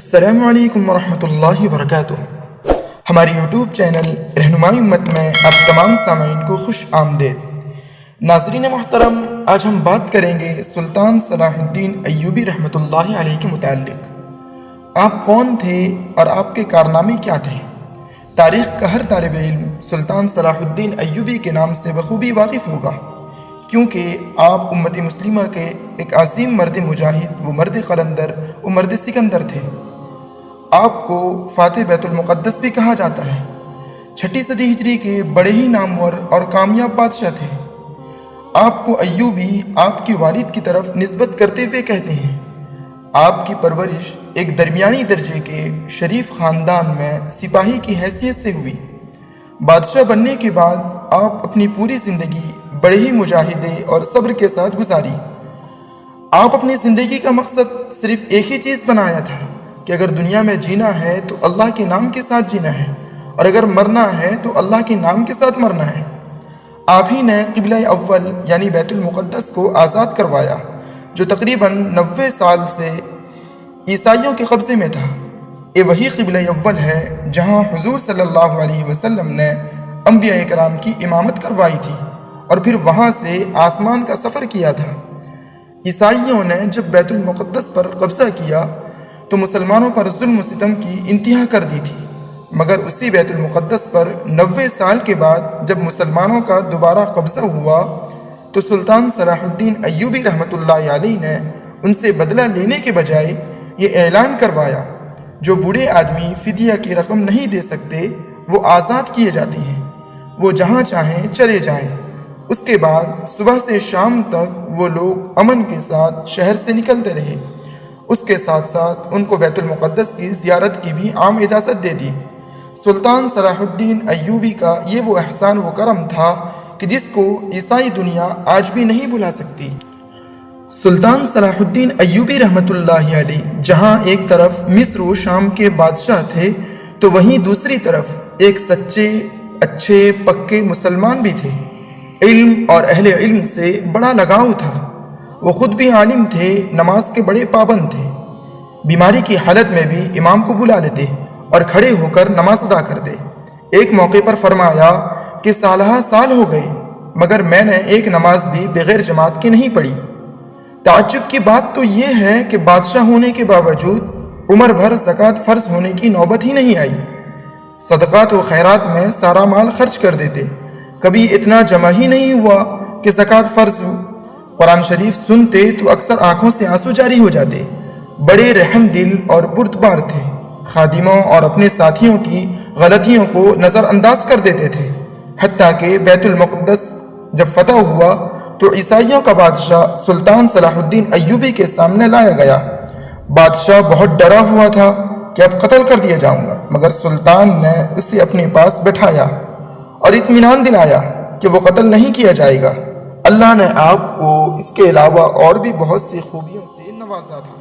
السلام علیکم ورحمۃ اللہ وبرکاتہ۔ ہماری یوٹیوب چینل رہنمائی امت میں آپ تمام سامعین کو خوش آمدید۔ ناظرین محترم، آج ہم بات کریں گے سلطان صلاح الدین ایوبی رحمۃ اللہ علیہ کے متعلق۔ آپ کون تھے اور آپ کے کارنامے کیا تھے؟ تاریخ کا ہر طالب علم سلطان صلاح الدین ایوبی کے نام سے بخوبی واقف ہوگا، کیونکہ آپ امت مسلمہ کے ایک عظیم مرد مجاہد، وہ مرد قلندر، وہ مرد سکندر تھے۔ آپ کو فاتح بیت المقدس بھی کہا جاتا ہے۔ 6 صدی ہجری کے بڑے ہی نامور اور کامیاب بادشاہ تھے۔ آپ کو ایوبی آپ کے والد کی طرف نسبت کرتے ہوئے کہتے ہیں۔ آپ کی پرورش ایک درمیانی درجے کے شریف خاندان میں سپاہی کی حیثیت سے ہوئی۔ بادشاہ بننے کے بعد آپ اپنی پوری زندگی بڑے ہی مجاہدے اور صبر کے ساتھ گزاری۔ آپ اپنی زندگی کا مقصد صرف ایک ہی چیز بنایا تھا کہ اگر دنیا میں جینا ہے تو اللہ کے نام کے ساتھ جینا ہے، اور اگر مرنا ہے تو اللہ کے نام کے ساتھ مرنا ہے۔ آپ ہی نے قبلہ اول یعنی بیت المقدس کو آزاد کروایا، جو تقریباً 90 سال سے عیسائیوں کے قبضے میں تھا۔ یہ وہی قبلہ اول ہے جہاں حضور صلی اللہ علیہ وسلم نے انبیاء کرام کی امامت کروائی تھی اور پھر وہاں سے آسمان کا سفر کیا تھا۔ عیسائیوں نے جب بیت المقدس پر قبضہ کیا تو مسلمانوں پر ظلم و ستم کی انتہا کر دی تھی، مگر اسی بیت المقدس پر 90 سال کے بعد جب مسلمانوں کا دوبارہ قبضہ ہوا تو سلطان صلاح الدین ایوبی رحمۃ اللہ علیہ نے ان سے بدلہ لینے کے بجائے یہ اعلان کروایا، جو بوڑھے آدمی فدیہ کی رقم نہیں دے سکتے وہ آزاد کیے جاتے ہیں، وہ جہاں چاہیں چلے جائیں۔ اس کے بعد صبح سے شام تک وہ لوگ امن کے ساتھ شہر سے نکلتے رہے۔ اس کے ساتھ ساتھ ان کو بیت المقدس کی زیارت کی بھی عام اجازت دے دی۔ سلطان صلاح الدین ایوبی کا یہ وہ احسان و کرم تھا کہ جس کو عیسائی دنیا آج بھی نہیں بھلا سکتی۔ سلطان صلاح الدین ایوبی رحمۃ اللہ علیہ جہاں ایک طرف مصر و شام کے بادشاہ تھے تو وہیں دوسری طرف ایک سچے، اچھے، پکے مسلمان بھی تھے۔ علم اور اہل علم سے بڑا لگاؤ تھا۔ وہ خود بھی عالم تھے، نماز کے بڑے پابند تھے۔ بیماری کی حالت میں بھی امام کو بلا لیتے اور کھڑے ہو کر نماز ادا کرتے۔ ایک موقع پر فرمایا کہ سالہ سال ہو گئے مگر میں نے ایک نماز بھی بغیر جماعت کی نہیں پڑھی۔ تعجب کی بات تو یہ ہے کہ بادشاہ ہونے کے باوجود عمر بھر زکوٰۃ فرض ہونے کی نوبت ہی نہیں آئی۔ صدقات و خیرات میں سارا مال خرچ کر دیتے، کبھی اتنا جمع ہی نہیں ہوا کہ زکوٰۃ فرض ہو۔ قرآن شریف سنتے تو اکثر آنکھوں سے آنسو جاری ہو جاتے۔ بڑے رحم دل اور بردبار تھے، خادموں اور اپنے ساتھیوں کی غلطیوں کو نظر انداز کر دیتے تھے۔ حتیٰ کہ بیت المقدس جب فتح ہوا تو عیسائیوں کا بادشاہ سلطان صلاح الدین ایوبی کے سامنے لایا گیا۔ بادشاہ بہت ڈرا ہوا تھا کہ اب قتل کر دیا جاؤں گا، مگر سلطان نے اسے اپنے پاس بٹھایا اور اطمینان دلایا کہ وہ قتل نہیں کیا جائے گا۔ اللہ نے آپ کو اس کے علاوہ اور بھی بہت سی خوبیوں سے نوازا تھا۔